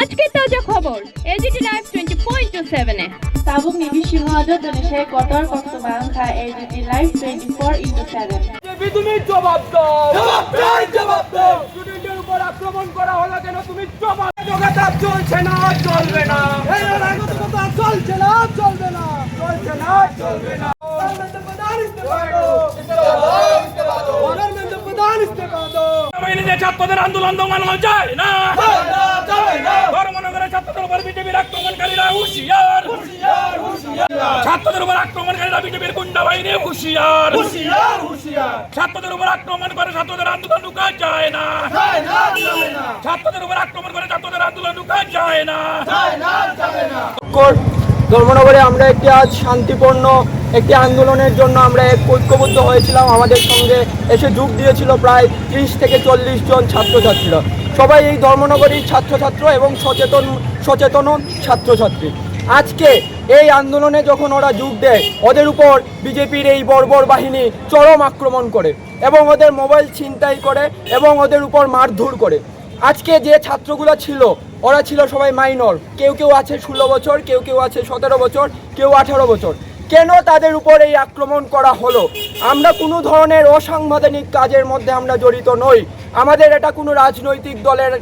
আজকের তাজা খবর এজিটি লাইভ 24/7 এ Tabuk ni Bishimada Indonesia kotor waktu bangka AGT Live 24/7 তুমি জবাব দাও জবাব দাও স্টুডেন্টের উপর আক্রমণ করা হলো কেন তুমি জবাব যোগাযোগ চলছে না চলবে না এই রাজনীতি চলছে না চলবে না চলছে না চলবে না ছাত্রদের আন্দোলন দমানো যায় না ধর্মনগরের ছাত্রদের উপর বিজেপির আক্রমণকারীরা হুঁশিয়ার ছাত্রদের উপর আক্রমণকারীরা বিজেপির গুন্ডা বাহিনী হুঁশিয়ার ছাত্রদের উপর আক্রমণ করে ছাত্রদের আন্দোলন রুকা যায় না ছাত্রদের উপর আক্রমণ করে ছাত্রদের আন্দোলন রুকা যায় না ধর্মনগরে আমরা একটি আজ শান্তিপূর্ণ একটি আন্দোলনের জন্য আমরা ঐক্যবদ্ধ হয়েছিলাম। আমাদের সঙ্গে এসে যোগ দিয়েছিল প্রায় 30 থেকে 40 জন ছাত্রছাত্রীরা। সবাই এই ধর্মনগরীর ছাত্রছাত্র এবং সচেতন ছাত্রছাত্রী। আজকে এই আন্দোলনে যখন ওরা যোগ দেয়, ওদের উপর বিজেপির এই বর্বর বাহিনী চরম আক্রমণ করে এবং ওদের মোবাইল ছিনতাই করে এবং ওদের উপর মারধর করে। আজকে যে ছাত্রগুলো ছিল ওরা ছিল সবাই মাইনর, কেউ আছে 16 বছর, কেউ আছে 17 বছর, কেউ 18 বছর। কেন তাদের উপর এই আক্রমণ করা হলো? আমরা কোনো ধরনের অসাংবিধানিক কাজের মধ্যে আমরা জড়িত নই। আমাদের এটা কোনো রাজনৈতিক দলের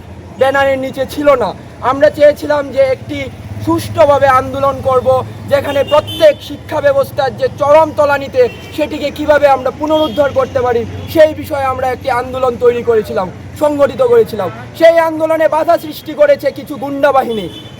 ব্যানারের নিচে ছিল না। আমরা চেয়েছিলাম যে একটি সুষ্ঠুভাবে আন্দোলন করব, যেখানে প্রত্যেক শিক্ষা ব্যবস্থার যে চরম তলানিতে সেটিকে কিভাবে আমরা পুনরুদ্ধার করতে পারি সেই বিষয়ে আমরা একটি আন্দোলন তৈরি করেছিলাম, সংগঠিত করেছিলাম। সেই আন্দোলনে বাধা সৃষ্টি করেছে কিছু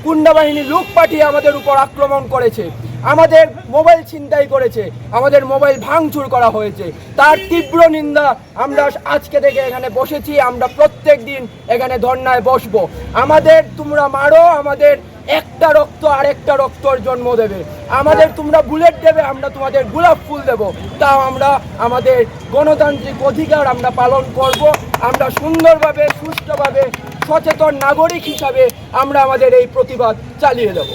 গুন্ডা বাহিনী লোক পাঠিয়ে আমাদের উপর আক্রমণ করেছে, আমাদের মোবাইল ছিনতাই করেছে, আমাদের মোবাইল ভাঙচুর করা হয়েছে। তার তীব্র নিন্দা আমরা আজকে থেকে এখানে বসেছি। আমরা প্রত্যেক দিন এখানে ধর্নায় বসবো। আমাদের তোমরা মারো, আমাদের একটা রক্ত আরেকটা রক্তর জন্ম দেবে। আমাদের তোমরা বুলেট দেবে, আমরা তোমাদের গোলাপ ফুল দেব। তাও আমরা আমাদের গণতান্ত্রিক অধিকার আমরা পালন করব। আমরা সুন্দরভাবে সুষ্ঠুভাবে সচেতন নাগরিক হিসাবে আমরা আমাদের এই প্রতিবাদ চালিয়ে যাব।